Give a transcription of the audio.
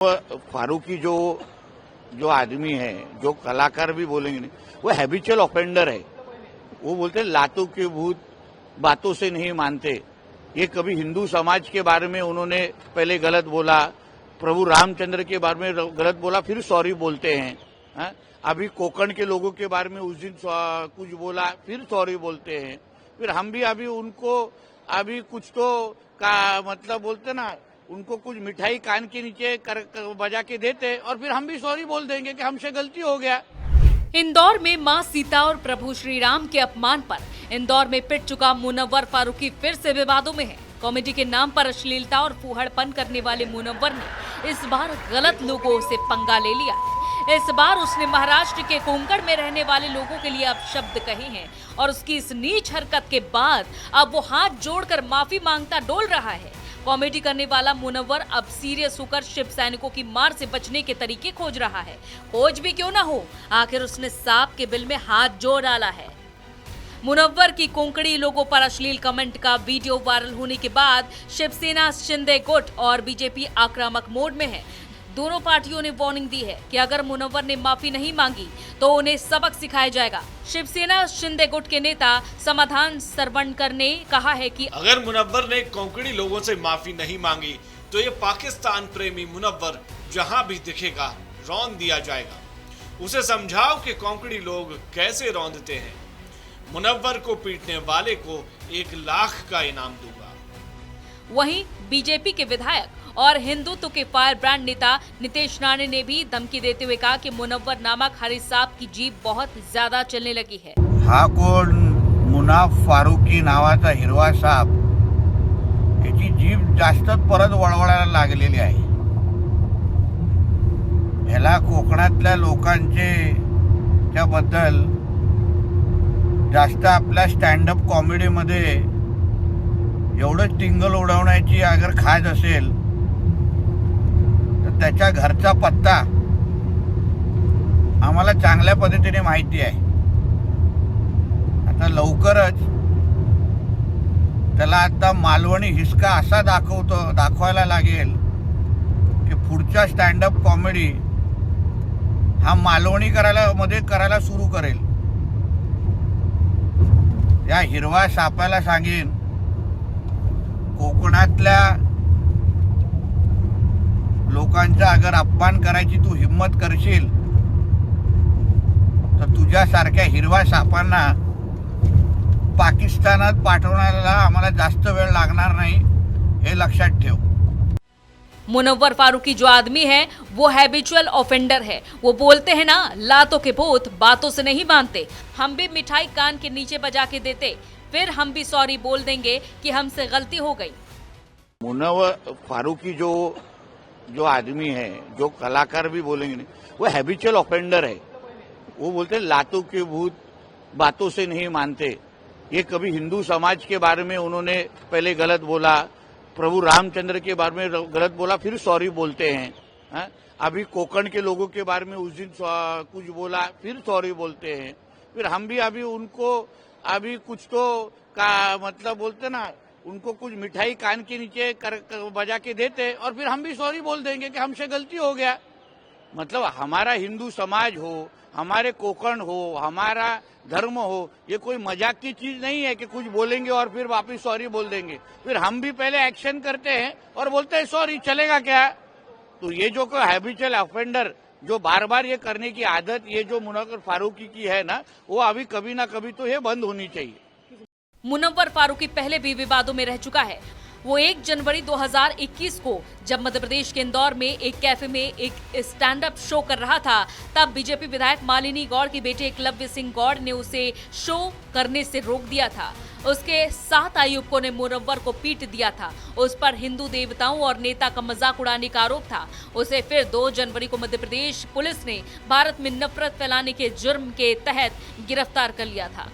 फारूकी जो जो आदमी है, जो कलाकार भी बोलेंगे नहीं, वो हैबिचुअल ऑफेंडर है। वो बोलते हैं लातों के भूत बातों से नहीं मानते। ये कभी हिंदू समाज के बारे में उन्होंने पहले गलत बोला, प्रभु रामचंद्र के बारे में गलत बोला, फिर सॉरी बोलते हैं। हा? अभी कोकण के लोगों के बारे में उस दिन कुछ बोला, फिर सॉरी बोलते हैं। फिर हम भी अभी उनको अभी कुछ तो का मतलब बोलते ना, उनको कुछ मिठाई कान के नीचे बजा के देते और फिर हम भी सॉरी बोल देंगे कि हमसे गलती हो गया। इंदौर में मां सीता और प्रभु श्री राम के अपमान पर इंदौर में पिट चुका मुनव्वर फारूकी फिर से विवादों में है। कॉमेडी के नाम पर अश्लीलता और फूहड़पन करने वाले मुनव्वर ने इस बार गलत लोगों से पंगा ले लिया है। इस बार उसने महाराष्ट्र के कोंकण में रहने वाले लोगों के लिए अपशब्द कहे हैं और उसकी इस नीच हरकत के बाद अब वो हाथ जोड़कर माफी मांगता डोल रहा है। कॉमेडी करने वाला मुनव्वर अब सीरियस होकर शिव सैनिकों की मार से बचने के तरीके खोज रहा है। खोज भी क्यों ना हो, आखिर उसने सांप के बिल में हाथ जोड़ डाला है। मुनव्वर की कोंकणी लोगों पर अश्लील कमेंट का वीडियो वायरल होने के बाद शिवसेना शिंदे गुट और बीजेपी आक्रामक मोड में है। दोनों पार्टियों ने वार्निंग दी है कि अगर मुनव्वर ने माफी नहीं मांगी तो उन्हें सबक सिखाया जाएगा। शिवसेना शिंदे गुट के नेता समाधान सरवणकर ने कहा है कि अगर मुनव्वर ने कोंकणी लोगों से माफी नहीं मांगी तो ये पाकिस्तान प्रेमी मुनव्वर जहां भी दिखेगा रौंद दिया जाएगा। उसे समझाओ कि कोंकणी लोग कैसे रौंदते हैं। मुनव्वर को पीटने वाले को 1 लाख का इनाम दूंगा। वहीं बीजेपी के विधायक और हिंदुत्व के फायर ब्रांड नेता नितेश राणे ने भी धमकी देते हुए कहा कि मुनव्वर नामक हरी सांप की जीभ बहुत ज्यादा चलने लगी है। हा कोण मुनाफ फारूकी नावाचा हिरवा साप, याची जीभ जास्तच परत वळवळायला लागलेली आहे। ह्याला कोकणातल्या लोकांचे त्याबद्दल जास्त आपल्या स्टँडअप कॉमेडीमध्ये एवढं टिंगल उडवण्याची अगर खाज असेल तर त्याच्या घरचा पत्ता आम्हाला चांगल्या पद्धतीने माहिती आहे। आता लवकरच त्याला आता मालवणी हिसका असा दाखवायला लागेल की पुढच्या स्टँडअप कॉमेडी हा मालवणी करायला सुरू करेल। या हिरवा सापाला सांगेन, कोकणातल्या लोकांचा अगर अपमान करायची तू हिम्मत करशील तर तुझ्यासारख्या हिरवा सापांना पाकिस्तानात पाठवण्याला आम्हाला जास्त वेळ लागणार नाही, हे लक्षात ठेव। मुनव्वर फारूकी जो आदमी है वो हैबिचुअल ऑफेंडर है। वो बोलते हैं ना, लातों के भूत बातों से नहीं मानते। हम भी मिठाई कान के नीचे बजा के देते, फिर हम भी सॉरी बोल देंगे कि हमसे गलती हो गई। मुनव्वर फारूकी जो आदमी है, जो कलाकार भी बोलेंगे नहीं, वो हैबिचुअल ऑफेंडर है। वो बोलते हैं लातों के भूत बातों से नहीं मानते। ये कभी हिंदू समाज के बारे में उन्होंने पहले गलत बोला, प्रभु रामचंद्र के बारे में गलत बोला, फिर सॉरी बोलते हैं। हा? अभी कोकण के लोगों के बारे में उस दिन कुछ बोला, फिर सॉरी बोलते हैं। फिर हम भी अभी उनको अभी कुछ तो का मतलब बोलते ना, उनको कुछ मिठाई कान के नीचे बजा के देते और फिर हम भी सॉरी बोल देंगे कि हमसे गलती हो गया। मतलब हमारा हिंदू समाज हो, हमारे कोकण हो, हमारा धर्म हो, ये कोई मजाक की चीज नहीं है कि कुछ बोलेंगे और फिर वापस सॉरी बोल देंगे। फिर हम भी पहले एक्शन करते हैं और बोलते हैं सॉरी, चलेगा क्या? तो ये जो हैबिचुअल ऑफेंडर जो बार बार ये करने की आदत ये जो मुनव्वर फारूकी की है ना, वो अभी कभी ना कभी तो ये बंद होनी चाहिए। मुनव्वर फारूकी पहले भी विवादों में रह चुका है। वो 1 जनवरी 2021 को जब मध्य प्रदेश के इंदौर में एक कैफे में एक स्टैंड अप शो कर रहा था, तब बीजेपी विधायक मालिनी गौड़ के बेटे एकलव्य सिंह गौड़ ने उसे शो करने से रोक दिया था। उसके 7 आयुक्तों ने मुनव्वर को पीट दिया था। उस पर हिंदू देवताओं और नेता का मजाक उड़ाने का आरोप था। उसे फिर 2 जनवरी को मध्य प्रदेश पुलिस ने भारत में नफरत फैलाने के जुर्म के तहत गिरफ्तार कर लिया था।